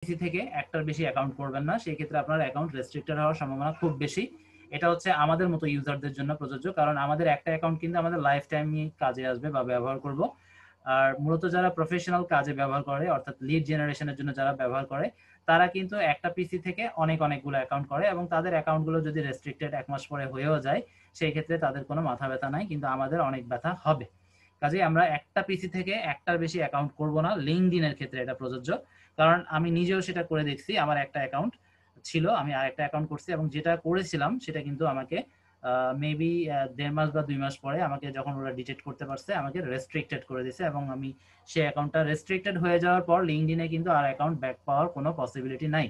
পিসি থেকে একটার বেশি অ্যাকাউন্ট করবেন না, সেই ক্ষেত্রে আপনার অ্যাকাউন্ট রেস্ট্রিক্টেড হওয়ার সম্ভাবনা খুব বেশি। এটা হচ্ছে আমাদের মতো ইউজারদের জন্য প্রযোজ্য, কারণ আমাদের একটা অ্যাকাউন্ট কিন্তু আমাদের লাইফ টাইমই কাজে আসবে বা ব্যবহার করব। আর মূলত যারা প্রফেশনাল কাজে ব্যবহার করে, অর্থাৎ লিড জেনারেশনের জন্য যারা ব্যবহার করে, তারা কিন্তু একটা পিসি থেকে অনেকগুলো অ্যাকাউন্ট করে, এবং তাদের অ্যাকাউন্টগুলো যদি রেস্ট্রিক্টেড 1 মাস পরে হয়েও যায়, সেই ক্ষেত্রে তাদের কোনো মাথা ব্যথা নাই, কিন্তু আমাদের অনেক ব্যথা হবে। কাজেই আমরা একটা পিসি থেকে একটার বেশি অ্যাকাউন্ট করব না। লিঙ্কডইন এর ক্ষেত্রে এটা প্রযোজ্য, কারণ আমি নিজেও সেটা করে দেখছি। আমার একটা অ্যাকাউন্ট ছিল, আমি আরেকটা অ্যাকাউন্ট করছি, এবং যেটা করেছিলাম সেটা কিন্তু আমাকে মেবি 1.5 মাস বা 2 মাস পরে আমাকে যখন ওরা ডিটেক্ট করতে পারছে, আমাকে রেস্ট্রিক্টেড করে দিয়েছে, এবং আমি সেই অ্যাকাউন্টটা রেস্ট্রিক্টেড হয়ে যাওয়ার পর লিঙ্কডইনে কিন্তু আর অ্যাকাউন্ট ব্যাক পাওয়ার কোনো পসিবিলিটি নাই।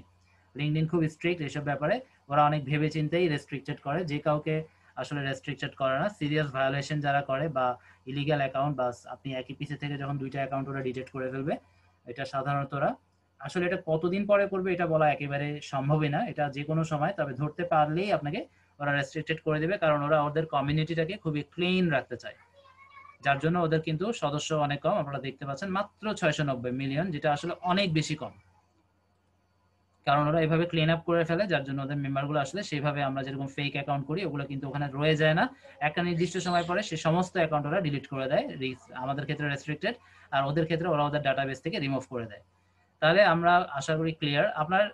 লিঙ্কডইন খুব স্ট্রিক্ট এসব ব্যাপারে, ওরা অনেক ভেবে চিন্তেই রেস্ট্রিক্টেড করে, যে কাউকে আসলে রেস্ট্রিক্টেড করে না। সিরিয়াস ভায়োলেশন যারা করে বা ইলিগাল অ্যাকাউন্ট, বা আপনি একই পিসি থেকে যখন 2টা অ্যাকাউন্ট ওরা ডিটেক্ট করে ফেলবে, এটা সাধারণত ওরা, আসলে এটা কতদিন পরে করবে এটা বলা একেবারে সম্ভবই না, এটা যে কোনো সময়, তবে ধরতে পারলেই আপনাকে ওরা রেস্ট্রিক্টেড করে দেবে, কারণ ওরা ওদের কমিউনিটিটাকে খুবই ক্লিন রাখতে চায়, যার জন্য ওদের কিন্তু সদস্য অনেক কম। আপনারা দেখতে পাচ্ছেন মাত্র 690 মিলিয়ন, যেটা আসলে অনেক বেশি কম, কারণ ওরা এভাবে ক্লিন আপ করে ফেলে, যার জন্য ওদের মেম্বারগুলো আসলে সেভাবে আমরা যেরকম ফেক অ্যাকাউন্ট করি ওগুলো কিন্তু ওখানে রয়ে যায় না। একটা নির্দিষ্ট সময় পরে সে সমস্ত অ্যাকাউন্ট ওরা ডিলিট করে দেয়, আমাদের ক্ষেত্রে রেস্ট্রিক্টেড, আর ওদের ক্ষেত্রে ওরা ওদের ডাটাবেস থেকে রিমুভ করে দেয়। তাহলে আমরা আশা করি ক্লিয়ার। আপনার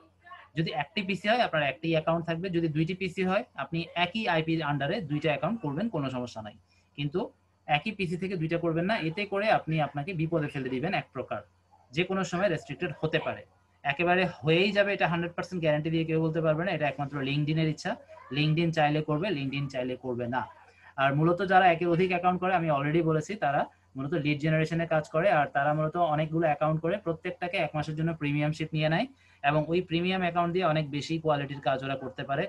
যদি একটি পিসি হয় আপনার একটি অ্যাকাউন্ট থাকবে, যদি 2টি পিসি হয় আপনি একই আইপির আন্ডারে 2টা অ্যাকাউন্ট করবেন, কোনো সমস্যা নাই, কিন্তু একই পিসি থেকে 2টা করবেন না, এতে করে আপনি আপনাকে বিপদে ফেলে দিবেন এক প্রকার, যে কোনো সময় রেস্ট্রিক্টেড হতে পারে। একেবারে হয়েই যাবে এটা 100% গ্যারান্টি দিয়ে কেউ বলতে পারবে না, এটা একমাত্র লিঙ্কডইনের ইচ্ছা। লিঙ্কডইন চাইলে করবে, লিঙ্কডইন চাইলে করবে না। আর মূলত যারা একের অধিক অ্যাকাউন্ট করে, আমি অলরেডি বলেছি, তারা মূলত লিড জেনারেশনে কাজ করে, আর তারা মূলত অনেকগুলো অ্যাকাউন্ট করে প্রত্যেকটাকে 1 মাসের জন্য প্রিমিয়ামশিপ নিয়ে নেয়, এবং ওই প্রিমিয়াম অ্যাকাউন্ট দিয়ে অনেক বেশি কোয়ালিটির কাজ ওরা করতে পারে।